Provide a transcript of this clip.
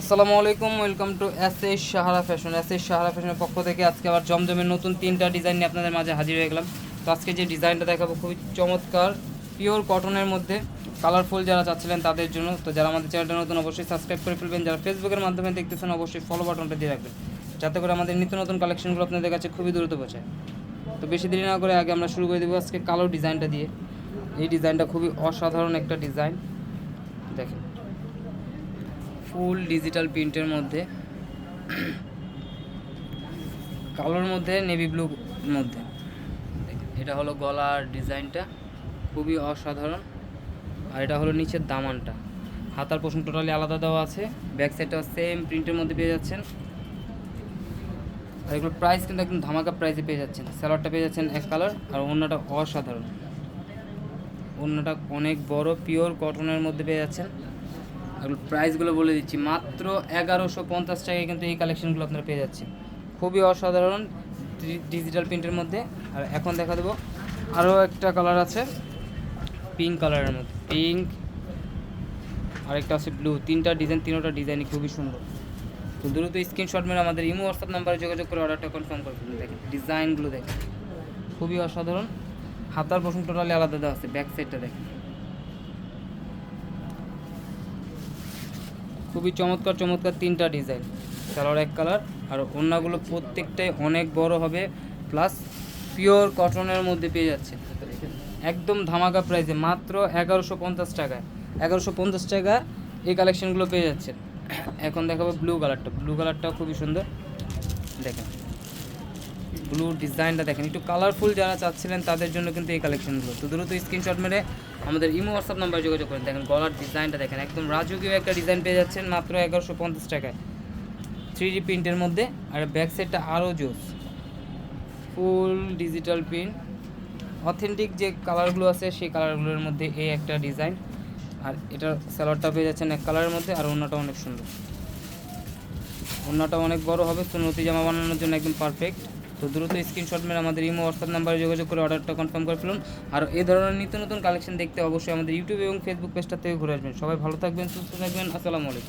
আসসালামু আলাইকুম, welcome to S Sahara fashion. Sahara ফ্যাশনের পক্ষ থেকে আজকে আবার জমজমের নতুন 3টা ডিজাইন নিয়ে আপনাদের মাঝে হাজির হয়ে গেলাম। তো আজকে যে ডিজাইনটা দেখাবো খুবই চমৎকার, পিওর কটনের মধ্যে, কালারফুল যারা চাচ্ছিলেন তাদের জন্য। তো যারা আমাদের চ্যানেলটা নতুন অবশ্যই সাবস্ক্রাইব করে ফেলবেন, যারা ফেসবুকের মাধ্যমে দেখতেছেন অবশ্যই ফলো বাটনটা দিয়ে রাখবেন, যাতে করে আমাদের নিত্য নতুন কালেকশনগুলো আপনাদের কাছে খুবই দ্রুত পৌঁছায়। তো বেশি দেরি না করে আগে আমরা শুরু করে দেবো আজকে কালো ডিজাইনটা দিয়ে। এই ডিজাইনটা খুবই অসাধারণ একটা ডিজাইন, দেখেন ফুল ডিজিটাল প্রিন্টের মধ্যে, কালোর মধ্যে নেভি ব্লুর মধ্যে। এটা হলো গলার ডিজাইনটা, খুবই অসাধারণ। আর এটা হলো নিচের দামানটা, হাতার পোর্শন টোটালি আলাদা দেওয়া আছে, ব্যাক সাইডটাও সেম প্রিন্টের মধ্যে পেয়ে যাচ্ছেন। আর এগুলো প্রাইস কিন্তু একদম ধামাকা প্রাইসে পেয়ে যাচ্ছেন। স্যালোয়ারটা পেয়ে যাচ্ছেন এক কালার, আর ওড়নাটা অসাধারণ, ওড়নাটা অনেক বড়, পিওর কটনের মধ্যে পেয়ে যাচ্ছেন। এগুলো প্রাইসগুলো বলে দিচ্ছি, মাত্র 1150 টাকায় কিন্তু এই কালেকশনগুলো আপনারা পেয়ে যাচ্ছেন। খুবই অসাধারণ ডিজিটাল প্রিন্টের মধ্যে। আর এখন দেখা দেবো আরও একটা কালার আছে পিঙ্ক কালারের মধ্যে, পিঙ্ক, আরেকটা আছে ব্লু। তিনটা ডিজাইনই খুবই সুন্দর। তো দ্রুত স্ক্রিনশট মেরে আমাদের ইমো হোয়াটসঅ্যাপ নাম্বারে যোগাযোগ করে অর্ডারটা কনফার্ম করে ফেলুন। দেখেন ডিজাইনগুলো দেখেন, খুবই অসাধারণ। হাতার পোর্শন টোটালি আলাদা দেওয়া আছে, ব্যাক সাইডটা দেখেন খুবই চমৎকার চমৎকার তিনটা ডিজাইন, সালোয়ার এক কালার। আর ওড়নাগুলো প্রত্যেকটাই অনেক বড় হবে, প্লাস পিওর কটনের মধ্যে পেয়ে যাচ্ছে একদম ধামাকা প্রাইসে, মাত্র 1150 টাকায়। 1150 টাকা এই কালেকশনগুলো পেয়ে যাচ্ছেন। এখন দেখাবো ব্লু কালারটা, ব্লু কালারটাও খুবই সুন্দর। দেখেন ব্লু ডিজাইনটা দেখেন, একটু কালারফুল যারা চাচ্ছিলেন তাদের জন্য কিন্তু এই কালেকশনগুলো। তো দ্রুত স্ক্রিনশট মেরে আমাদের ইমো হোয়াটসঅ্যাপ নাম্বারে যোগাযোগ করেন। দেখেন গলার ডিজাইনটা দেখেন, একদম রাজকীয় একটা ডিজাইন পেয়ে যাচ্ছেন মাত্র 1150 টাকায়, 3D প্রিন্টের মধ্যে। আর ব্যাক সাইডটা আরও জোস, ফুল ডিজিটাল প্রিন্ট, অথেন্টিক যে কালারগুলো আছে সেই কালারগুলোর মধ্যে এই একটা ডিজাইন। আর এটার স্যালোয়ারটা পেয়ে যাচ্ছেন এক কালারের মধ্যে, আর ওড়নাটা অনেক সুন্দর, ওড়নাটা অনেক বড় হবে, সুন্নতি জামা বানানোর জন্য একদম পারফেক্ট। তো দ্রুত স্ক্রিনশট মেরে আমাদের ইমো হোয়াটসঅ্যাপ নাম্বারে যোগাযোগ করে অর্ডারটা কনফার্ম করে ফেলুন। আর এই ধরনের নিত্য নতুন কালেকশন দেখতে অবশ্যই আমাদের ইউটিউব এবং ফেসবুক পেজটা থেকে ঘুরে আসবেন। সবাই ভালো থাকবেন, সুস্থ থাকবেন, আসসালামু আলাইকুম।